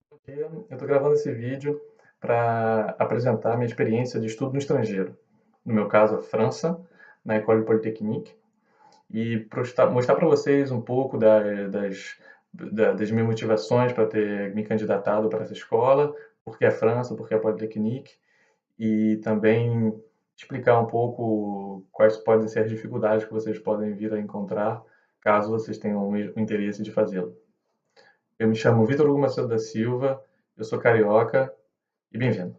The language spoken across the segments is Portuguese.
Eu estou gravando esse vídeo para apresentar minha experiência de estudo no estrangeiro. No meu caso, a França, na École Polytechnique, e mostrar para vocês um pouco das minhas motivações para ter me candidatado para essa escola, por que a França, por que a Polytechnique, e também explicar um pouco quais podem ser as dificuldades que vocês podem vir a encontrar caso vocês tenham o interesse de fazê-lo. Eu me chamo Vitor Hugo Macedo da Silva, eu sou carioca e bem-vindo.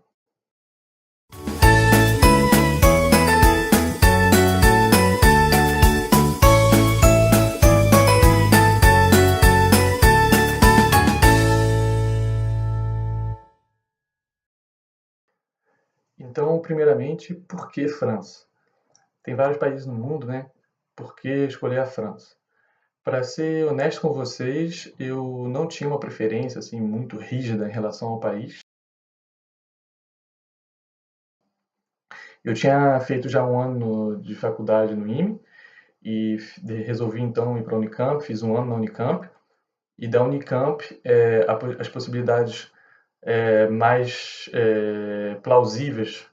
Então, primeiramente, por que França? Tem vários países no mundo, né? Por que escolher a França? Para ser honesto com vocês, eu não tinha uma preferência assim muito rígida em relação ao país. Eu tinha feito já um ano de faculdade no IME e resolvi então ir para a Unicamp, fiz um ano na Unicamp. E da Unicamp, as possibilidades mais plausíveis.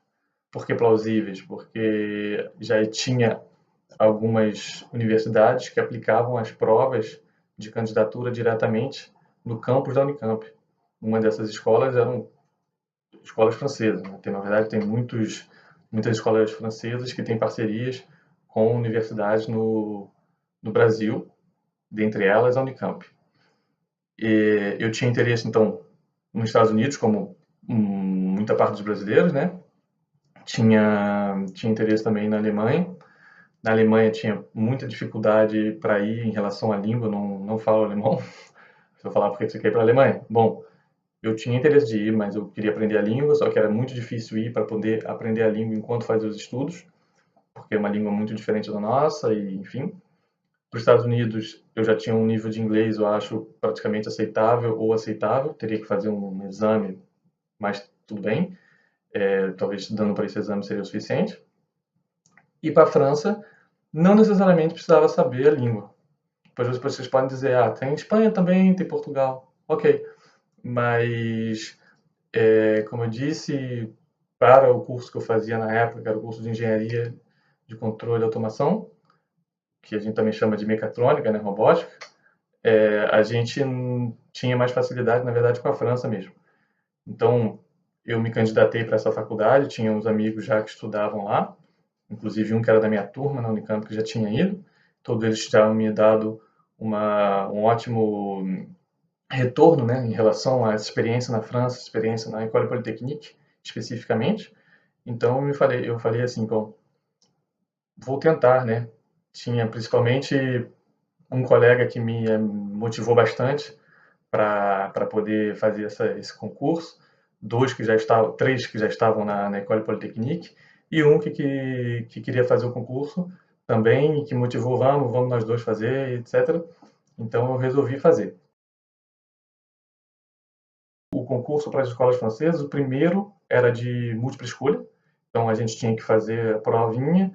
Por que plausíveis? Porque já tinha algumas universidades que aplicavam as provas de candidatura diretamente no campus da Unicamp. Uma dessas escolas eram escolas francesas, né? Na verdade, tem muitas escolas francesas que têm parcerias com universidades no Brasil, dentre elas a Unicamp. E eu tinha interesse, então, nos Estados Unidos, como muita parte dos brasileiros, né? Tinha interesse também na Alemanha. Na Alemanha tinha muita dificuldade para ir em relação à língua, não falo alemão. Se eu falar por que você quer ir para a Alemanha? Bom, eu tinha interesse de ir, mas eu queria aprender a língua, só que era muito difícil ir para poder aprender a língua enquanto fazia os estudos, porque é uma língua muito diferente da nossa, e enfim. Para os Estados Unidos, eu já tinha um nível de inglês, eu acho, praticamente aceitável ou aceitável. Teria que fazer um exame, mas tudo bem. Talvez dando para esse exame seria o suficiente. E para a França, não necessariamente precisava saber a língua. Depois vocês podem dizer, tem Espanha também, tem Portugal. Ok. Mas, como eu disse, para o curso que eu fazia na época, que era o curso de Engenharia de Controle e Automação, que a gente também chama de mecatrônica, né, robótica, a gente tinha mais facilidade, na verdade, com a França mesmo. Então, eu me candidatei para essa faculdade, tinha uns amigos já que estudavam lá, inclusive um que era da minha turma na Unicamp que já tinha ido. Todos eles já me dado um ótimo retorno, né, em relação a essa experiência na França, experiência na École Polytechnique, especificamente. Então, eu falei assim, bom, vou tentar, né? Tinha principalmente um colega que me motivou bastante para poder fazer esse concurso, três que já estavam na École Polytechnique e um que queria fazer o concurso também e que motivou, vamos nós dois fazer, etc. Então eu resolvi fazer. O concurso para as escolas francesas, o primeiro era de múltipla escolha, então a gente tinha que fazer a provinha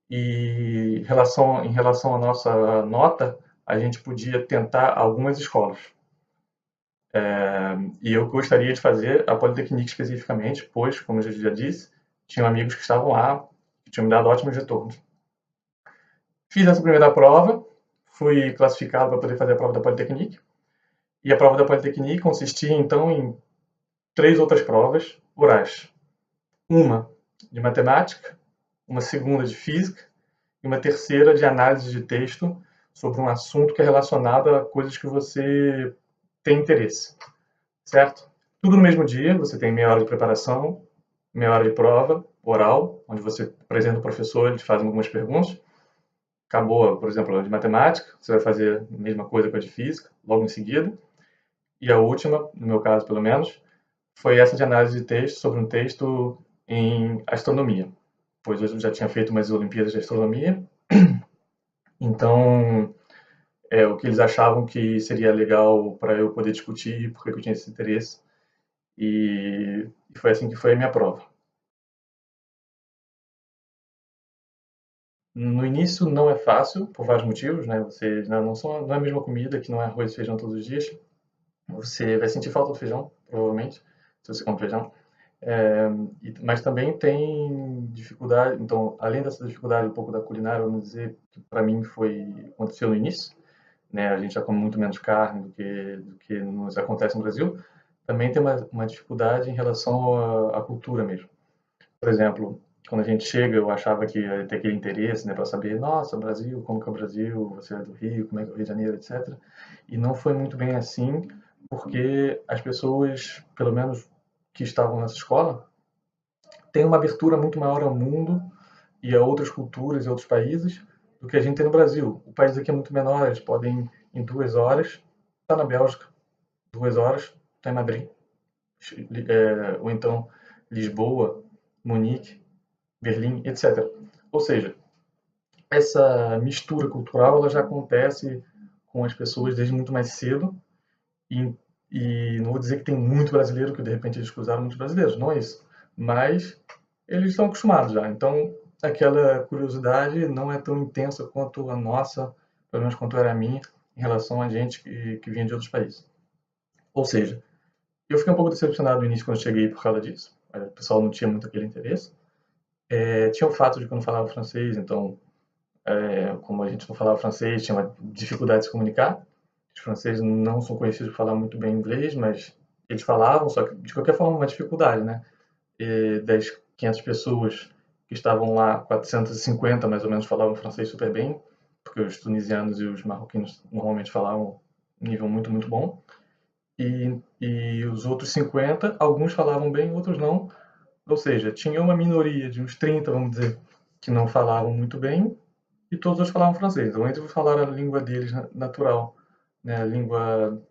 e em relação à nossa nota, a gente podia tentar algumas escolas. E eu gostaria de fazer a Politecnique especificamente, pois, como eu já disse, tinham amigos que estavam lá, que tinham me dado ótimos retornos. Fiz essa primeira prova, fui classificado para poder fazer a prova da Politecnique, e a prova da Politecnique consistia, então, em três outras provas orais. Uma de matemática, uma segunda de física e uma terceira de análise de texto sobre um assunto que é relacionado a coisas que você tem interesse, certo? Tudo no mesmo dia, você tem meia hora de preparação, meia hora de prova oral, onde você apresenta o professor, ele te faz algumas perguntas. Acabou, por exemplo, a de matemática, você vai fazer a mesma coisa com a de física, logo em seguida. E a última, no meu caso pelo menos, foi essa de análise de texto sobre um texto em astronomia, pois eu já tinha feito umas Olimpíadas de Astronomia, então o que eles achavam que seria legal para eu poder discutir, porque eu tinha esse interesse, e foi assim que foi a minha prova. No início não é fácil, por vários motivos, né? Você não é a mesma comida, que não é arroz e feijão todos os dias. você vai sentir falta do feijão, provavelmente, se você come feijão. É, mas também tem dificuldade, então, além dessa dificuldade um pouco da culinária, vamos dizer, que para mim aconteceu no início, né? A gente já come muito menos carne do que nos acontece no Brasil. Também tem uma dificuldade em relação à cultura mesmo. Por exemplo, quando a gente chega, eu achava que ia ter aquele interesse, né, para saber, nossa, Brasil, como que é o Brasil, você é do Rio, como é que é o Rio de Janeiro, etc. E não foi muito bem assim, porque as pessoas, pelo menos que estavam nessa escola, têm uma abertura muito maior ao mundo e a outras culturas e outros países do que a gente tem no Brasil. O país aqui é muito menor, eles podem, em 2 horas, estar na Bélgica, 2 horas, está em Madrid, ou então Lisboa, Munique, Berlim, etc. Ou seja, essa mistura cultural ela já acontece com as pessoas desde muito mais cedo e, e não vou dizer que tem muito brasileiro que de repente eles cruzaram muitos brasileiros, não é isso. Mas eles estão acostumados já. Então aquela curiosidade não é tão intensa quanto a nossa, pelo menos quanto era a minha, em relação a gente que vinha de outros países. Ou seja, eu fiquei um pouco decepcionado no início quando cheguei por causa disso. O pessoal não tinha muito aquele interesse. Tinha o fato de que eu não falava francês, então como a gente não falava francês, tinha uma dificuldade de se comunicar. Os franceses não são conhecidos por falar muito bem inglês, mas eles falavam, só que de qualquer forma uma dificuldade, né? E das 500 pessoas que estavam lá, 450 mais ou menos falavam francês super bem, porque os tunisianos e os marroquinos normalmente falavam um nível muito, muito bom. E os outros 50, alguns falavam bem, outros não. Ou seja, tinha uma minoria de uns 30, vamos dizer, que não falavam muito bem, e todos eles falavam francês. Então, entre falar a língua deles natural, né, a língua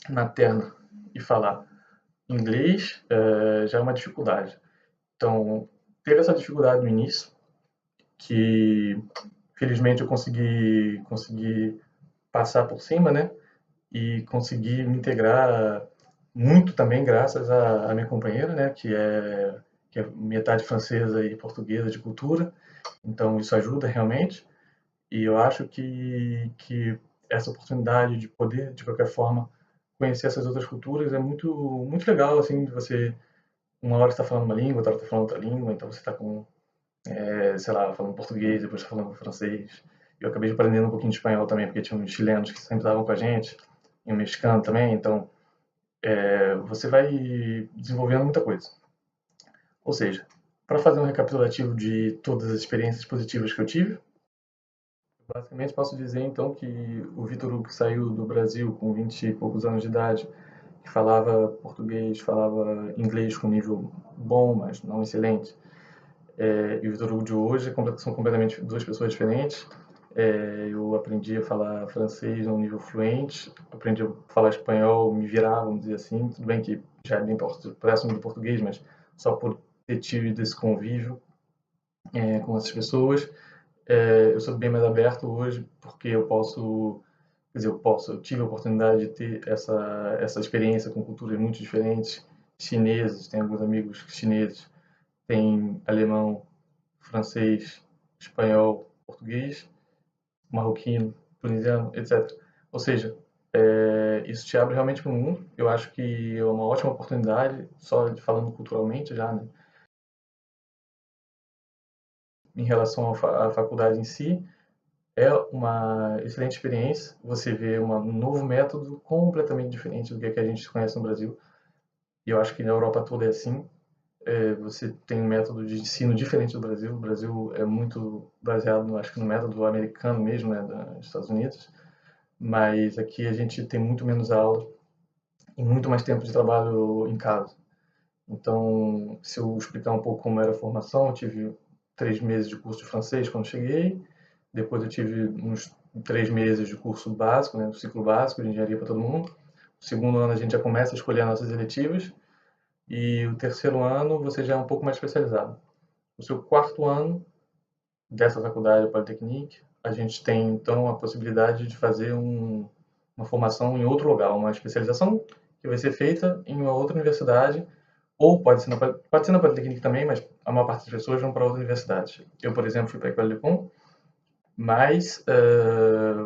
materna, e falar inglês, já é uma dificuldade. Então, teve essa dificuldade no início, que felizmente eu consegui passar por cima, né? E consegui me integrar muito também graças à minha companheira, né? Que é metade francesa e portuguesa de cultura. Então, isso ajuda realmente. E eu acho que essa oportunidade de poder, de qualquer forma, conhecer essas outras culturas é muito, muito legal, assim, de você, uma hora está falando uma língua, outra hora está falando outra língua, então você está com, sei lá, falando português, depois está falando francês. Eu acabei aprendendo um pouquinho de espanhol também, porque tinha uns chilenos que sempre estavam com a gente, e um mexicano também, então você vai desenvolvendo muita coisa. Ou seja, para fazer um recapitulativo de todas as experiências positivas que eu tive, basicamente, posso dizer então que o Vitor Hugo que saiu do Brasil com 20 e poucos anos de idade, que falava português, falava inglês com nível bom, mas não excelente, e o Vitor Hugo de hoje são completamente duas pessoas diferentes. Eu aprendi a falar francês a um nível fluente, aprendi a falar espanhol, me virar, vamos dizer assim. Tudo bem que já é bem próximo do português, mas só por ter tido esse convívio com essas pessoas. Eu sou bem mais aberto hoje porque eu posso, quer dizer, eu tive a oportunidade de ter essa experiência com culturas muito diferentes, chineses, tenho alguns amigos chineses, tem alemão, francês, espanhol, português, marroquino, tunisiano, etc. Ou seja, isso te abre realmente para o mundo. Eu acho que é uma ótima oportunidade, só de falando culturalmente já, né? Em relação à faculdade em si, é uma excelente experiência. Você vê um novo método completamente diferente do que a gente conhece no Brasil. E eu acho que na Europa toda é assim. Você tem um método de ensino diferente do Brasil. O Brasil é muito baseado, acho que no método americano mesmo, né, dos Estados Unidos. Mas aqui a gente tem muito menos aula e muito mais tempo de trabalho em casa. Então, se eu explicar um pouco como era a formação, eu tive 3 meses de curso de francês quando cheguei. Depois eu tive uns 3 meses de curso básico, né, do ciclo básico de engenharia para todo mundo. No segundo ano a gente já começa a escolher as nossas eletivas. E o terceiro ano você já é um pouco mais especializado. No seu quarto ano dessa faculdade, a Polytechnique, a gente tem então a possibilidade de fazer uma formação em outro lugar, uma especialização que vai ser feita em uma outra universidade, ou pode ser na Polytechnique também, mas a maior parte das pessoas vão para outras universidades. Eu, por exemplo, fui para a École de Com, mas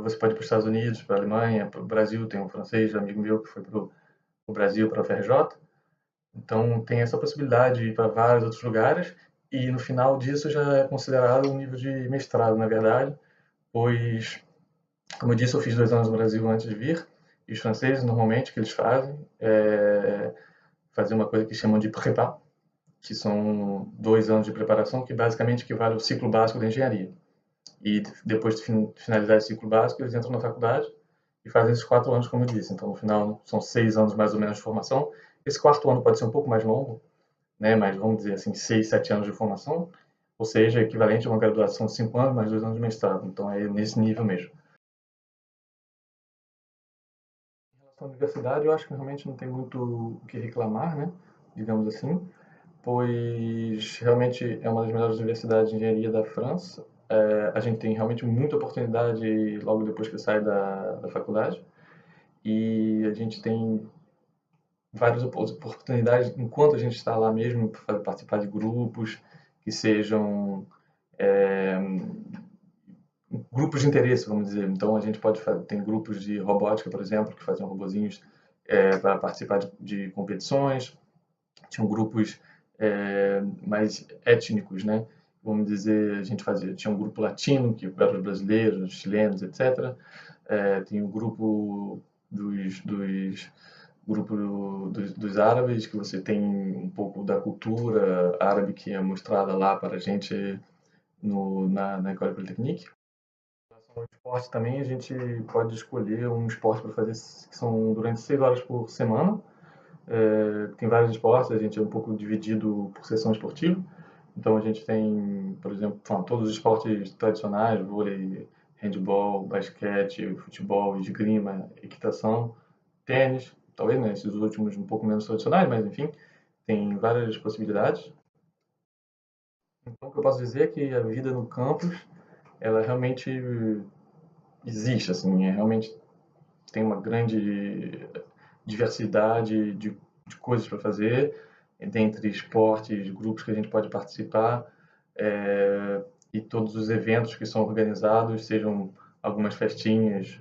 você pode ir para os Estados Unidos, para a Alemanha, para o Brasil, tem um francês, um amigo meu que foi para o Brasil, para a UFRJ. Então, tem essa possibilidade de ir para vários outros lugares, e no final disso já é considerado um nível de mestrado, na verdade, pois, como eu disse, eu fiz 2 anos no Brasil antes de vir, e os franceses, normalmente, o que eles fazem é fazer uma coisa que chamam de prépa, que são 2 anos de preparação, que basicamente equivale ao ciclo básico da engenharia. E depois de finalizar esse ciclo básico, eles entram na faculdade e fazem esses 4 anos, como eu disse. Então, no final, são 6 anos mais ou menos de formação. Esse quarto ano pode ser um pouco mais longo, né? Mas vamos dizer assim, 6, 7 anos de formação, ou seja, equivalente a uma graduação de 5 anos mais 2 anos de mestrado. Então, é nesse nível mesmo. Em relação à universidade, eu acho que realmente não tem muito o que reclamar, né? Digamos assim, pois realmente é uma das melhores universidades de engenharia da França. A gente tem realmente muita oportunidade logo depois que sai da faculdade, e a gente tem várias oportunidades enquanto a gente está lá mesmo para participar de grupos que sejam é, grupos de interesse, vamos dizer. Então a gente pode fazer, tem grupos de robótica, por exemplo, que fazem robozinhos para participar de competições. Tinham grupos mais étnicos, né? Vamos dizer, a gente fazia, tinha um grupo latino, que eram os brasileiros, os chilenos, etc. Tem o grupo dos dos árabes, que você tem um pouco da cultura árabe que é mostrada lá para a gente na École Polytechnique. Em relação ao esporte também, a gente pode escolher um esporte para fazer que são durante 6 horas por semana. Tem vários esportes, a gente é um pouco dividido por seção esportiva. Então a gente tem, por exemplo, todos os esportes tradicionais, vôlei, handebol, basquete, futebol, esgrima, equitação, tênis, talvez, né, esses últimos um pouco menos tradicionais, mas enfim, tem várias possibilidades. Então o que eu posso dizer é que a vida no campus, ela realmente existe, assim, realmente tem uma grande diversidade de coisas para fazer, dentre esportes, grupos que a gente pode participar, e todos os eventos que são organizados, sejam algumas festinhas,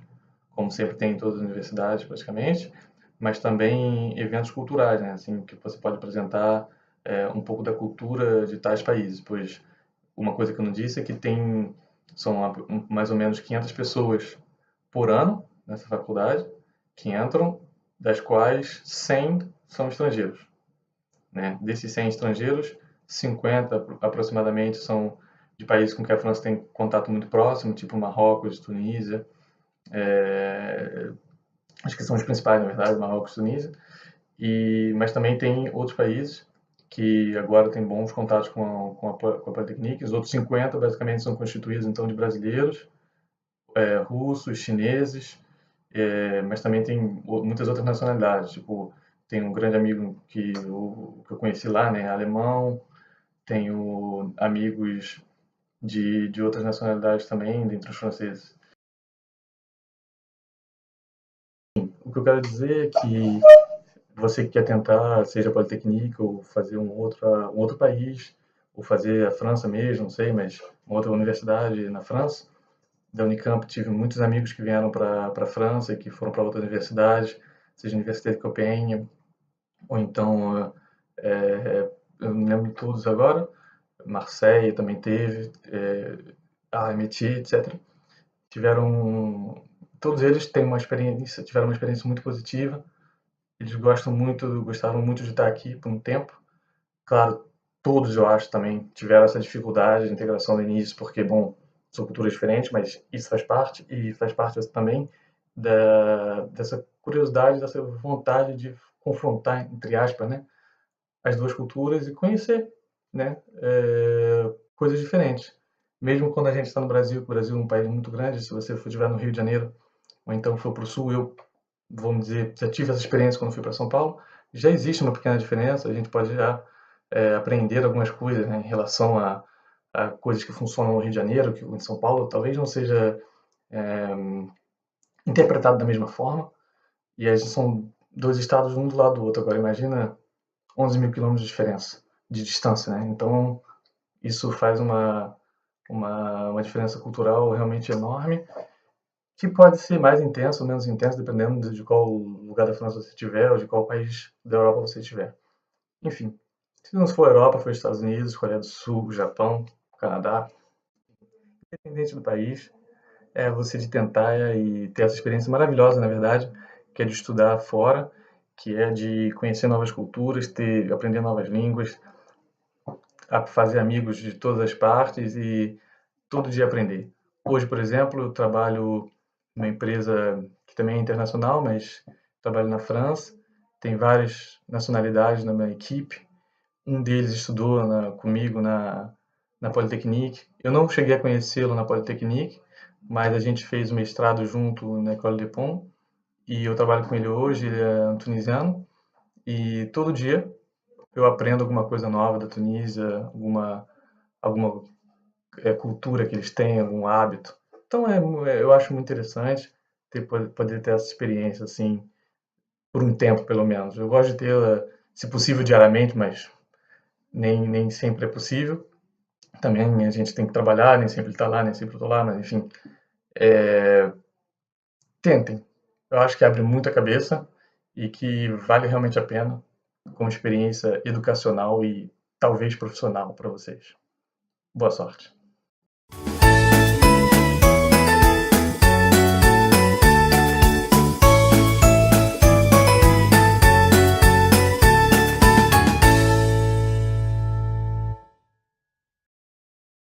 como sempre tem em todas as universidades praticamente, mas também eventos culturais, né? Assim, que você pode apresentar um pouco da cultura de tais países, pois uma coisa que eu não disse é que são mais ou menos 500 pessoas por ano nessa faculdade que entram, das quais 100 são estrangeiros, né? Desses 100 estrangeiros, 50 aproximadamente são de países com que a França tem contato muito próximo, tipo Marrocos, Tunísia, é, acho que são os principais, na verdade, Marrocos e Tunísia, mas também tem outros países que agora têm bons contatos com a Polytechnique. Os outros 50, basicamente, são constituídos, então, de brasileiros, russos, chineses, mas também tem muitas outras nacionalidades. Tipo, tem um grande amigo que eu conheci lá, né, alemão, tenho amigos de outras nacionalidades também, dentre os franceses. O que eu quero dizer é que você que quer tentar, seja Politécnica ou fazer um outro país, ou fazer a França mesmo, não sei, mas uma outra universidade na França, da Unicamp, tive muitos amigos que vieram para a França e que foram para outras universidades, seja a Universidade de Copenhague, ou então, eu não lembro de todos agora, Marseille também teve, a MIT, etc. Todos eles tiveram uma experiência muito positiva. Eles gostaram muito de estar aqui por um tempo. Claro, todos eu acho também tiveram essa dificuldade de integração no início, porque, bom, são culturas diferentes, mas isso faz parte, e faz parte também dessa curiosidade, dessa vontade de confrontar, entre aspas, né, as duas culturas e conhecer, né, coisas diferentes. Mesmo quando a gente está no Brasil, que o Brasil é um país muito grande, se você estiver no Rio de Janeiro, ou então for para o Sul, vamos dizer, já tive essa experiência quando fui para São Paulo, já existe uma pequena diferença, a gente pode já aprender algumas coisas, né, em relação a coisas que funcionam no Rio de Janeiro, que em São Paulo talvez não seja é, interpretado da mesma forma, e aí são dois estados um do lado do outro. Agora imagina 11 mil quilômetros de diferença, de distância, né? Então isso faz uma diferença cultural realmente enorme, que pode ser mais intenso ou menos intenso, dependendo de qual lugar da França você estiver ou de qual país da Europa você estiver. Enfim, se não for Europa, foi Estados Unidos, Coreia do Sul, Japão, Canadá, independente do país, é você de tentar e ter essa experiência maravilhosa, na verdade, que é de estudar fora, que é de conhecer novas culturas, aprender novas línguas, a fazer amigos de todas as partes e todo dia aprender. Hoje, por exemplo, eu trabalho numa empresa que também é internacional, mas trabalho na França. Tem várias nacionalidades na minha equipe. Um deles estudou comigo na Polytechnique. Eu não cheguei a conhecê-lo na Polytechnique, mas a gente fez o mestrado junto na École de Pont. E eu trabalho com ele hoje, ele é um tunisiano. E todo dia eu aprendo alguma coisa nova da Tunísia, alguma cultura que eles têm, algum hábito. Então eu acho muito interessante poder ter essa experiência assim por um tempo pelo menos. Eu gosto de tê-la, se possível, diariamente, mas nem sempre é possível. Também a gente tem que trabalhar, nem sempre está lá, nem sempre estou lá, mas enfim, tentem. Eu acho que abre muito a cabeça e que vale realmente a pena como experiência educacional e talvez profissional para vocês. Boa sorte.